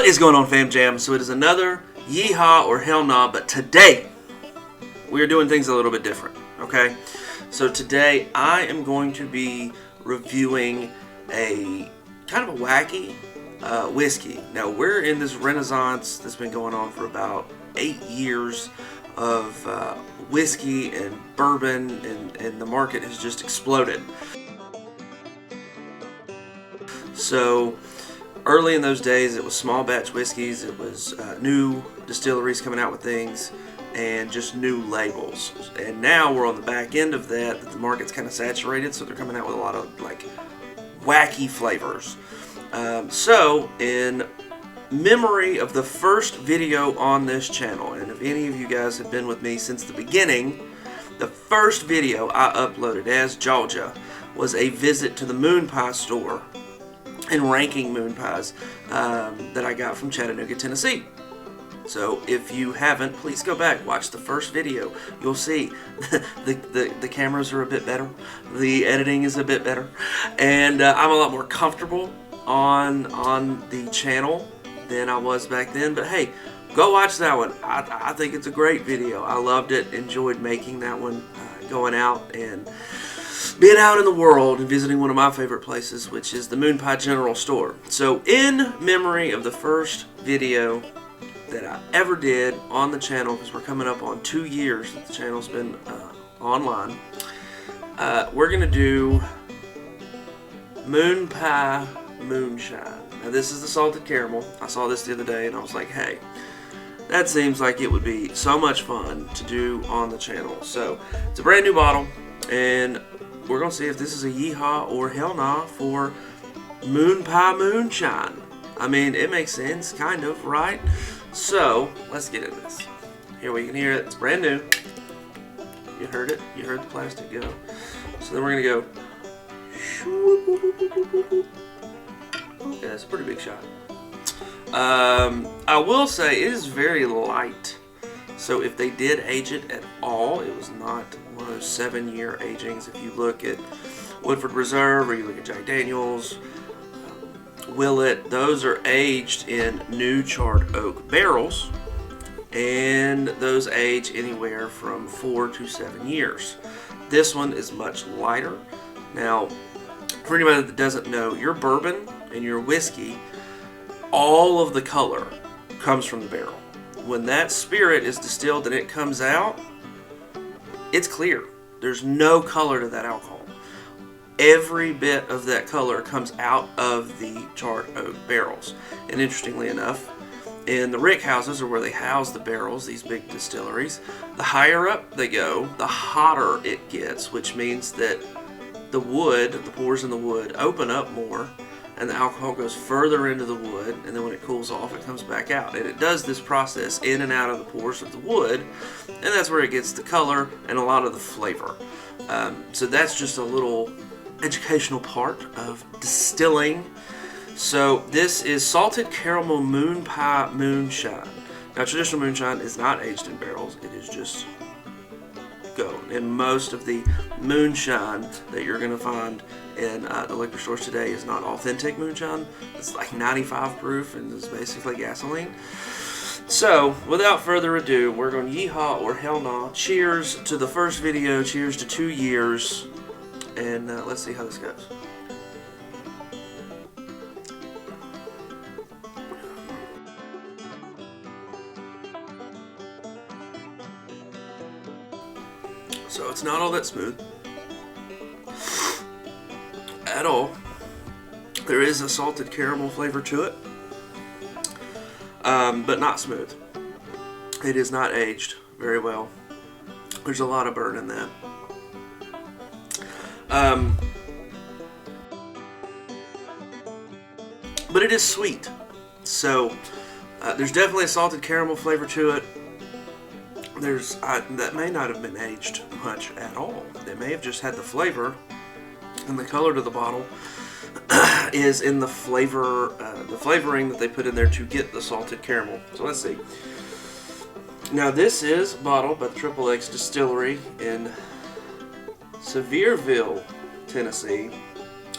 is going on, Fam Jam? So it is another Yeehaw or Hellnaw, but today we are doing things a little bit different, okay? So today I am going to be reviewing a kind of a wacky whiskey. Now we're in this renaissance that's been going on for about 8 years of whiskey and bourbon, and the market has just exploded. So early in those days, it was small batch whiskeys, it was new distilleries coming out with things, and just new labels. And now we're on the back end of that the market's kind of saturated, so they're coming out with a lot of like wacky flavors. So in memory of the first video on this channel, and if any of you guys have been with me since the beginning, the first video I uploaded as Georgia was a visit to the Moonpie store and ranking moon pies that I got from Chattanooga, Tennessee. So if you haven't, please go back, watch the first video. You'll see the cameras are a bit better, the editing is a bit better, and I'm a lot more comfortable on the channel than I was back then. But hey, go watch that one. I think it's a great video. I loved it, enjoyed making that one, going out and being out in the world and visiting one of my favorite places, which is the Moonpie General Store. So in memory of the first video that I ever did on the channel, because we're coming up on 2 years that the channel's been online, we're going to do Moonpie Moonshine. Now this is the salted caramel. I saw this the other day and I was like, hey, that seems like it would be so much fun to do on the channel. So it's a brand new bottle, and we're going to see if this is a Yeehaw or Hellnaw for Moonpie Moonshine. I mean, it makes sense, kind of, right? So, let's get into this. Here we can hear it. It's brand new. You heard it? You heard the plastic go. So then we're going to go. Yeah, it's a pretty big shot. I will say it is very light. So if they did age it at all, it was not one of those 7-year agings. If you look at Woodford Reserve or you look at Jack Daniels, Willet, those are aged in new charred oak barrels, and those age anywhere from 4 to 7 years. This one is much lighter. Now, for anybody that doesn't know, your bourbon and your whiskey, all of the color comes from the barrel. When that spirit is distilled and it comes out, it's clear. There's no color to that alcohol. Every bit of that color comes out of the charred oak barrels. And interestingly enough, in the rick houses, or where they house the barrels, these big distilleries, the higher up they go, the hotter it gets, which means that the wood, the pores in the wood, open up more, and the alcohol goes further into the wood, and then when it cools off, it comes back out. And it does this process in and out of the pores of the wood, and that's where it gets the color and a lot of the flavor. So that's just a little educational part of distilling. So this is salted caramel Moonpie Moonshine. Now, traditional moonshine is not aged in barrels. It is just go. And most of the moonshine that you're going to find in the liquor stores today is not authentic moonshine. It's like 95 proof and is basically gasoline. So, without further ado, we're going to Yeehaw or Hellnaw. Cheers to the first video. Cheers to 2 years. And let's see how this goes. So it's not all that smooth at all. There is a salted caramel flavor to it, but not smooth. It is not aged very well. There's a lot of burn in that. But it is sweet. So there's definitely a salted caramel flavor to it. That may not have been aged much at all. They may have just had the flavor, and the color to the bottle is in the flavor, the flavoring that they put in there to get the salted caramel. So let's see. Now this is bottled by the Triple X Distillery in Sevierville, Tennessee.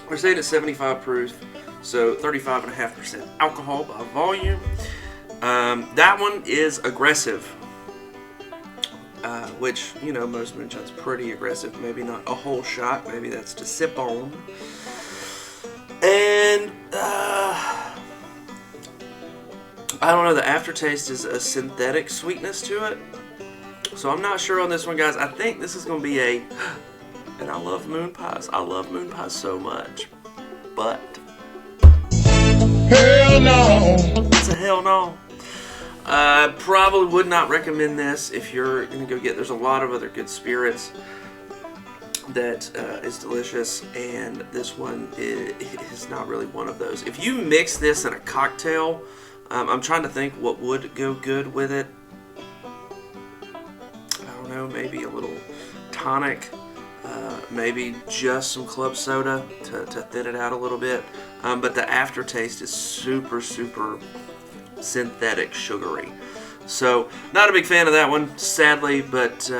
We're saying it's 75 proof. So 35.5% alcohol by volume. That one is aggressive, which, you know, most moonshine's pretty aggressive. Maybe not a whole shot. Maybe that's to sip on. And I don't know, the aftertaste is a synthetic sweetness to it. So I'm not sure on this one, guys. I think this is going to be a, and I love moon pies. I love moon pies so much. But hell no. It's a hell no. Probably would not recommend this if you're going to go get, there's a lot of other good spirits that is delicious, and this one is not really one of those. If you mix this in a cocktail, I'm trying to think what would go good with it. I don't know, maybe a little tonic, maybe just some club soda to thin it out a little bit. But the aftertaste is super, super synthetic sugary. So, not a big fan of that one, sadly, but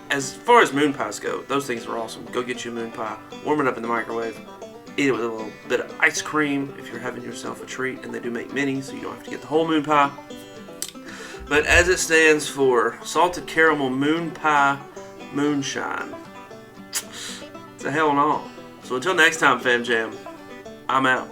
as far as moon pies go, those things are awesome. Go get you a moon pie, warm it up in the microwave, eat it with a little bit of ice cream if you're having yourself a treat, and they do make mini, so you don't have to get the whole moon pie. But as it stands for salted caramel Moonpie Moonshine, it's a hell no. So until next time, Fam Jam, I'm out.